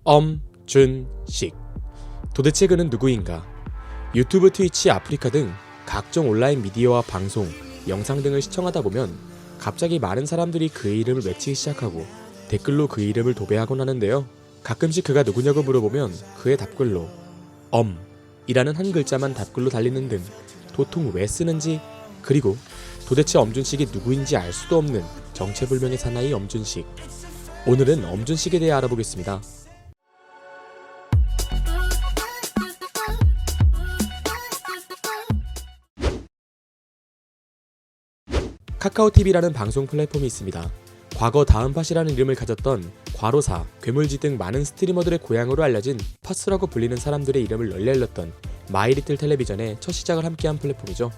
엄준식. 도대체 그는 누구인가? 유튜브, 트위치, 아프리카 등 각종 온라인 미디어와 방송, 영상 등을 시청하다 보면 갑자기 많은 사람들이 그의 이름을 외치기 시작하고 댓글로 그의 이름을 도배하곤 하는데요. 가끔씩 그가 누구냐고 물어보면 그의 답글로 엄이라는 한 글자만 답글로 달리는 등 도통 왜 쓰는지, 그리고 도대체 엄준식이 누구인지 알 수도 없는 정체불명의 사나이 엄준식. 오늘은 엄준식에 대해 알아보겠습니다. 카카오TV라는 방송 플랫폼이 있습니다. 과거 다음팟이라는 이름을 가졌던 과로사, 괴물지 등 많은 스트리머들의 고향으로 알려진 팟수라고 불리는 사람들의 이름을 널리 알렸던 마이리틀 텔레비전의 첫 시작을 함께한 플랫폼이죠.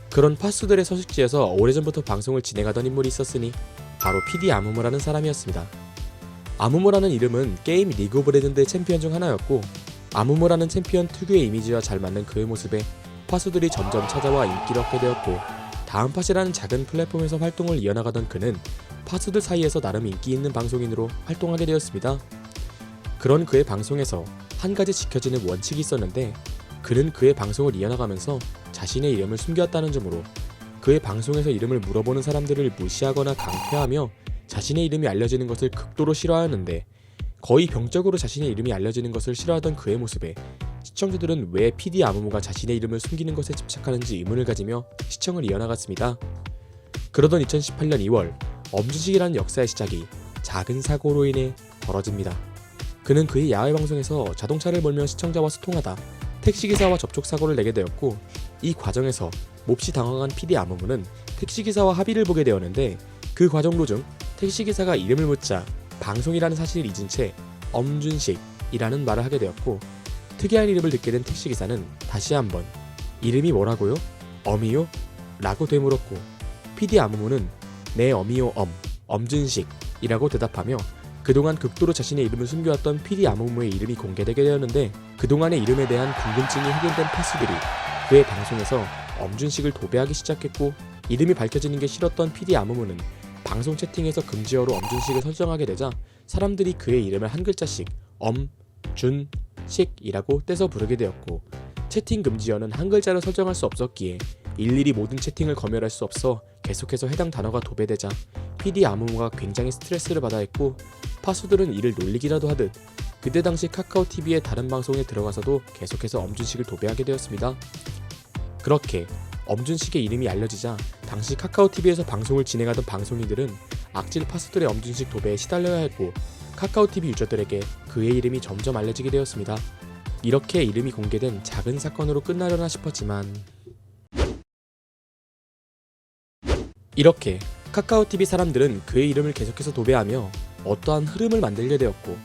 그런 팟수들의 서식지에서 오래전부터 방송을 진행하던 인물이 있었으니 바로 PD 아무무라는 사람이었습니다. 아무무라는 이름은 게임 리그 오브 레전드의 챔피언 중 하나였고, 아무무라는 챔피언 특유의 이미지와 잘 맞는 그의 모습에 팟수들이 점점 찾아와 인기를 얻게 되었고, 다음팟이라는 작은 플랫폼에서 활동을 이어나가던 그는 팟수들 사이에서 나름 인기 있는 방송인으로 활동하게 되었습니다. 그런 그의 방송에서 한 가지 지켜지는 원칙이 있었는데, 그는 그의 방송을 이어나가면서 자신의 이름을 숨겼다는 점으로 그의 방송에서 이름을 물어보는 사람들을 무시하거나 강퇴하며 자신의 이름이 알려지는 것을 극도로 싫어하였는데, 거의 병적으로 자신의 이름이 알려지는 것을 싫어하던 그의 모습에 시청자들은 왜 PD 아무무가 자신의 이름을 숨기는 것에 집착하는지 의문을 가지며 시청을 이어나갔습니다. 그러던 2018년 2월, 엄준식이라는 역사의 시작이 작은 사고로 인해 벌어집니다. 그는 그의 야외 방송에서 자동차를 몰며 시청자와 소통하다 택시기사와 접촉사고를 내게 되었고, 이 과정에서 몹시 당황한 PD 아무무는 택시기사와 합의를 보게 되었는데, 그 과정 도중 택시기사가 이름을 묻자 방송이라는 사실을 잊은 채 엄준식이라는 말을 하게 되었고, 특이한 이름을 듣게 된 택시기사는 다시 한번 이름이 뭐라고요? 엄이요? 라고 되물었고, PD 아무무는 네 엄이요 엄준식이라고 대답하며 그동안 극도로 자신의 이름을 숨겨왔던 PD 아무무의 이름이 공개되게 되었는데, 그동안의 이름에 대한 궁금증이 해결된 팟수들이 그의 방송에서 엄준식을 도배하기 시작했고, 이름이 밝혀지는 게 싫었던 PD 아무무는 방송 채팅에서 금지어로 엄준식을 설정하게 되자 사람들이 그의 이름을 한 글자씩 엄준식이라고 떼서 부르게 되었고, 채팅 금지어는 한 글자를 설정할 수 없었기에 일일이 모든 채팅을 검열할 수 없어 계속해서 해당 단어가 도배되자 PD 아무무가 굉장히 스트레스를 받아 했고, 팟수들은 이를 놀리기라도 하듯 그때 당시 카카오TV의 다른 방송에 들어가서도 계속해서 엄준식을 도배하게 되었습니다. 그렇게 엄준식의 이름이 알려지자 당시 카카오TV에서 방송을 진행하던 방송인들은 악질 팟수들의 엄준식 도배에 시달려야 했고, 카카오TV 유저들에게 그의 이름이 점점 알려지게 되었습니다. 이렇게 이름이 공개된 작은 사건으로 끝나려나 싶었지만, 이렇게 카카오TV 사람들은 그의 이름을 계속해서 도배하며 어떠한 흐름을 만들게 되었고,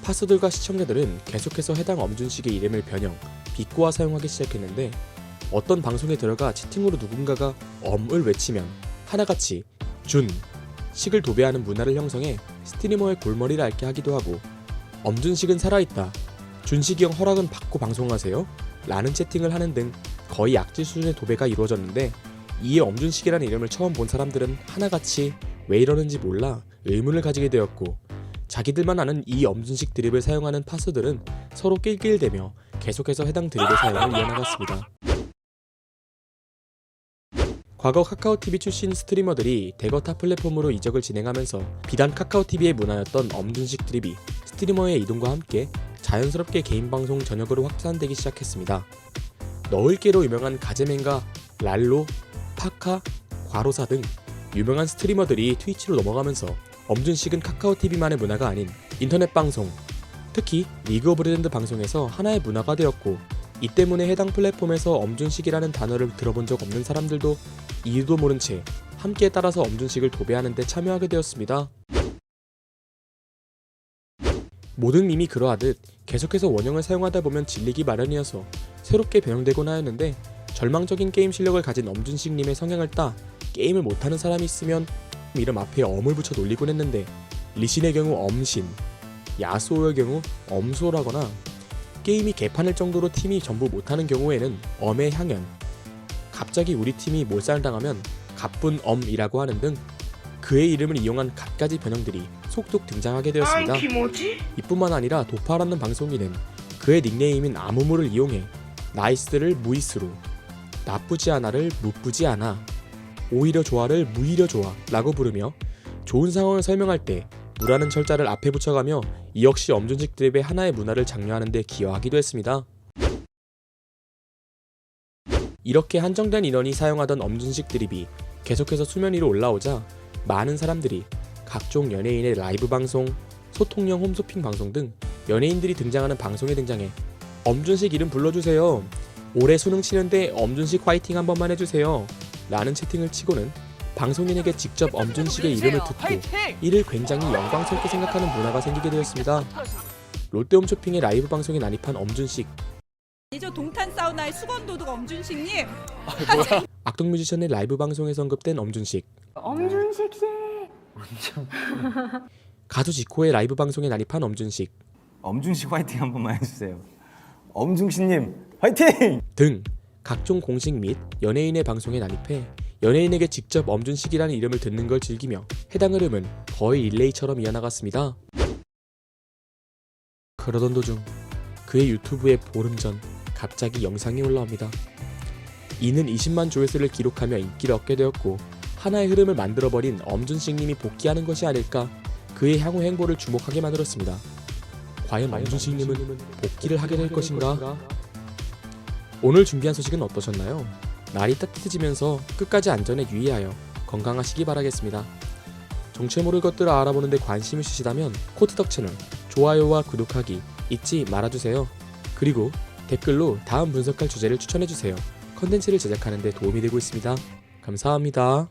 팟수들과 시청자들은 계속해서 해당 엄준식의 이름을 변형, 비꼬아 사용하기 시작했는데, 어떤 방송에 들어가 채팅으로 누군가가 엄을 외치면 하나같이 준, 식을 도배하는 문화를 형성해 스트리머의 골머리를 앓게 하기도 하고, 엄준식은 살아있다, 준식이 형 허락은 받고 방송하세요? 라는 채팅을 하는 등 거의 악질 수준의 도배가 이루어졌는데, 이에 엄준식이라는 이름을 처음 본 사람들은 하나같이 왜 이러는지 몰라 의문을 가지게 되었고, 자기들만 아는 이 엄준식 드립을 사용하는 팟수들은 서로 낄낄대며 계속해서 해당 드립의 사용을 이어나갔습니다. 과거 카카오TV 출신 스트리머들이 대거 타 플랫폼으로 이적을 진행하면서 비단 카카오TV의 문화였던 엄준식 드립이 스트리머의 이동과 함께 자연스럽게 개인 방송 전역으로 확산되기 시작했습니다. 너울개로 유명한 가제맨과 랄로, 파카, 과로사 등 유명한 스트리머들이 트위치로 넘어가면서 엄준식은 카카오TV만의 문화가 아닌 인터넷 방송, 특히 리그 오브 레전드 방송에서 하나의 문화가 되었고, 이 때문에 해당 플랫폼에서 엄준식이라는 단어를 들어본 적 없는 사람들도 이유도 모른 채 함께 따라서 엄준식을 도배하는 데 참여하게 되었습니다. 모든 밈이 그러하듯 계속해서 원형을 사용하다 보면 질리기 마련이어서 새롭게 변형되곤 하였는데, 절망적인 게임 실력을 가진 엄준식님의 성향을 따 게임을 못하는 사람이 있으면 이름 앞에 엄을 붙여 놀리곤 했는데, 리신의 경우 엄신, 야수호의 경우 엄수호라거나 게임이 개판일 정도로 팀이 전부 못하는 경우에는 엄의 향연, 갑자기 우리 팀이 몰살당하면 가쁜 엄이라고 하는 등 그의 이름을 이용한 갖가지 변형들이 속독 등장하게 되었습니다. 뭐지? 이뿐만 아니라 도파라는 방송인은 그의 닉네임인 아무무를 이용해 나이스를 무이스로, 나쁘지 않아를 무쁘지 않아, 오히려 좋아를 무히려 좋아 라고 부르며 좋은 상황을 설명할 때 무라는 철자를 앞에 붙여가며 이 역시 엄준식 드립의 하나의 문화를 장려하는 데 기여하기도 했습니다. 이렇게 한정된 인원이 사용하던 엄준식 드립이 계속해서 수면 위로 올라오자 많은 사람들이 각종 연예인의 라이브 방송, 소통형 홈쇼핑 방송 등 연예인들이 등장하는 방송에 등장해 엄준식 이름 불러주세요, 올해 수능 치는데 엄준식 화이팅 한 번만 해주세요 라는 채팅을 치고는 방송인에게 직접 엄준식의 이름을 듣고 이를 굉장히 영광스럽게 생각하는 문화가 생기게 되었습니다. 롯데홈쇼핑의 라이브 방송에 난입한 엄준식. 저 동탄 사우나의 수건도둑 엄준식님. 악동 뮤지션의 라이브 방송에서 언급된 엄준식. 엄준식 씨. 가수 지코의 라이브 방송에 난입한 엄준식. 엄준식 화이팅 한 번만 해주세요. 엄중식님 화이팅! 등 각종 공식 및 연예인의 방송에 난입해 연예인에게 직접 엄준식이라는 이름을 듣는 걸 즐기며 해당 흐름은 거의 릴레이처럼 이어나갔습니다. 그러던 도중 그의 유튜브에 보름 전 갑자기 영상이 올라옵니다. 이는 20만 조회수를 기록하며 인기를 얻게 되었고 하나의 흐름을 만들어버린 엄준식님이 복귀하는 것이 아닐까 그의 향후 행보를 주목하게 만들었습니다. 과연 엄준식님은 복귀를 하게 될 것인가? 오늘 준비한 소식은 어떠셨나요? 날이 따뜻해지면서 끝까지 안전에 유의하여 건강하시기 바라겠습니다. 정체 모를 것들을 알아보는 데 관심이 있으시다면 코트덕 채널 좋아요와 구독하기 잊지 말아주세요. 그리고 댓글로 다음 분석할 주제를 추천해주세요. 컨텐츠를 제작하는 데 도움이 되고 있습니다. 감사합니다.